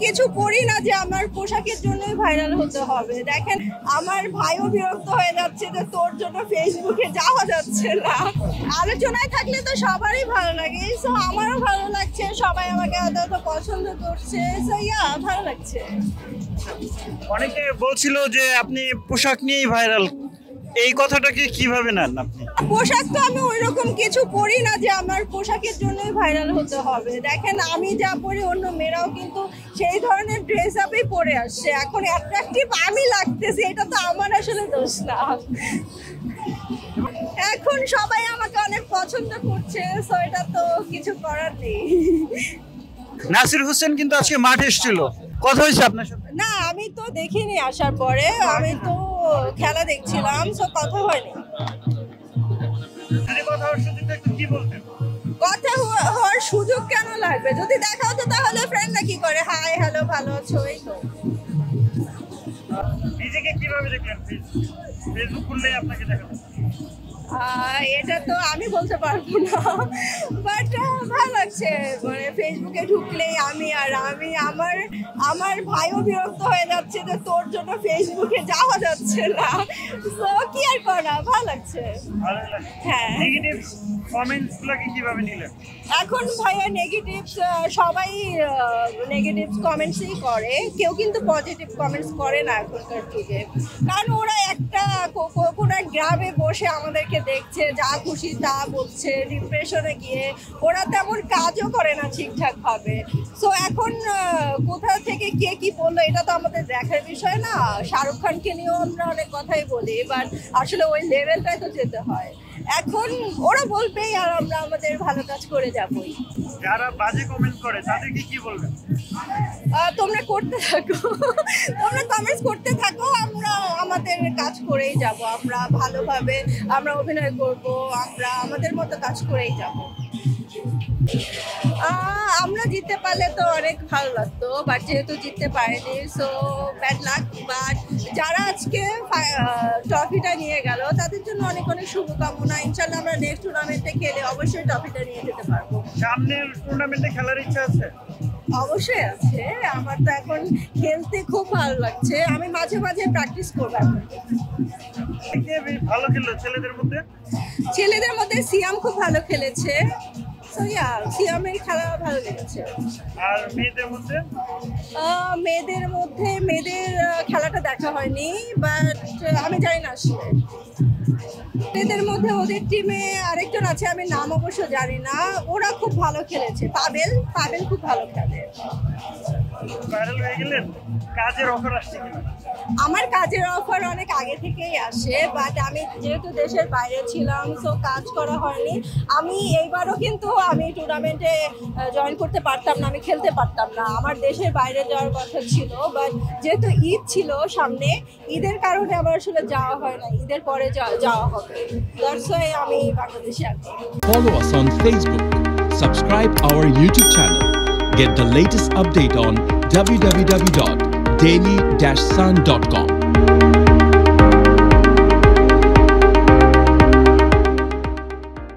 কিছু করি না যে আমার পোশাকের জন্যই ভাইরাল হতে হবে। দেখেন আমার ভাইও বিরক্ত হয়ে যাচ্ছে যে তোর জন্য ফেসবুকে যাওয়া যাচ্ছে না। আলোচনায় থাকলে তো সবারই ভালো লাগে, সো আমারও ভালো লাগছে, সবাই আমাকে এত পছন্দ করছে, সো ভালো লাগছে। অনেকে বলছিল যে আপনি পোশাক নিয়েই ভাইরাল, এই কথাটাকে কিভাবে নেন আপনি? পোশাক তো আমি ওইরকম কিছু পরি না যে আমার পোশাকের জন্যই ভাইরাল হতে হবে। দেখেন আমি যা পরি অন্য মেয়েরাও কিন্তু সেই ধরনের ড্রেস আপই পরে আসছে, এখন অ্যাট্রাকটিভ আমি লাগতেছি, এটা তো আমার আসলে দোষ না। এখন সবাই আমাকে অনেক পছন্দ করছে, সো এটা তো কিছু করার নেই। নাসির হোসেন কিন্তু আজকে মাঠে এসেছিল, কথা হয়েছে আপনার সাথে? না আমি তো দেখিনি, আসার পরে আমি তো খেলা দেখছিলাম, সো কথা হয়নি। কথা হওয়ার সুযোগ কেন লাগবে? যদি দেখা হতো তাহলে ফ্রেন্ডরা কি করে হাই হ্যালো ভালো আছো এই তো। নিজেকে কিভাবে দেখলেন ফেসবুক খুললে আপনাকে দেখা এটা তো আমি বলতে পারবো না, বাট ভালো লাগছে। মানে ফেসবুকে ঢুকলেই আমি আমার ভাইও বিরক্ত হয়ে যাচ্ছে যে তোর জন্য ফেসবুকে যাওয়া যাচ্ছে না, তো কি আর করা, ভালো লাগছে। হ্যাঁ, এখন ভাইয়া নেগেটিভস সবাই নেগেটিভ কমেন্টসই করে, কেউ কিন্তু পজিটিভ কমেন্টস করে না এখনকার যুগে। কারণ ওরা একটা কোনো এক গ্রামে বসে আমাদেরকে দেখছে, যা খুশি তা বলছে, ডিপ্রেশনে গিয়ে ওরা তেমন কাজও করে না ঠিকঠাক ভাবে। সো এখন কোথা থেকে কে কি বললো এটা তো আমাদের দেখার বিষয় না। শাহরুখ খানকে নিয়েও আমরা অনেক কথাই বলি, বাট আসলে ওই লেভেলটাই তো যেতে হয়। এখন ওরা বলবেই আর আমরা আমাদের ভালো কাজ করে যাবই। যারা বাজে কমেন্ট করে তাদেরকে কি বলবেন? তোমরা করতে থাকো, তোমরা কমেন্টস করতে থাকো, আমরা আমাদের কাজ করেই যাব, আমরা ভালোভাবে আমরা অভিনয় করব, আমরা আমাদের মতো কাজ করেই যাব। আমরা জিততে পারলে তো অনেক ভালো লাগতো, বাট যেহেতু জিততে পারেনি সো ব্যাড লাক। বাট যারা আজকে ট্রফিটা নিয়ে গেল তাদের জন্য অনেক অনেক শুভকামনা। ইনশাল্লাহ আমরা নেক্সট টুর্নামেন্টে খেলে অবশ্যই ট্রফিটা নিয়ে যেতে পারবো। সামনের টুর্নামেন্টে খেলার ইচ্ছা আছে? অবশ্যই আছে, আমার তো এখন খেলতে খুব ভালো লাগছে, আমি মাঝে মাঝে প্র্যাকটিস করবো। ভালো খেললো ছেলেদের মধ্যে? ছেলেদের মধ্যে সিয়াম খুব ভালো খেলেছে, সিয়ামের খেলা ভালো লেগেছে। আর মেয়েদের মধ্যে? মেয়েদের খেলাটা দেখা হয়নি, বাট আমি জানি না আসলে। মেয়েদের মধ্যে ওদের টিমে আরেকজন আছে, আমি নাম অবশ্য জানি না, ওরা খুব ভালো খেলেছে। পাবেল খুব ভালো খেলে। ভাইরাল হয়ে গেলেন, কাজের অফার আসছে কিনা? আমার কাজের অফার অনেক আগে থেকেই আসে, বাট আমি যেহেতু দেশের বাইরে ছিলাম সো কাজ করা হয়নি। আমি এইবারও কিন্তু আমি টুর্নামেন্টে জয়েন করতে পারতাম না, আমি খেলতে পারতাম না, আমার দেশের বাইরে যাওয়ার কথা ছিল, বাট যেহেতু ঈদ ছিল সামনে, ঈদের কারণে আমার আসলে যাওয়া হয় না, ঈদের পরে যাওয়া হবে, দ্যাটস ওয়াই আমি বাংলাদেশে আছি। Follow us on Facebook, subscribe our YouTube channel, get the latest update on www.daily-sun.com.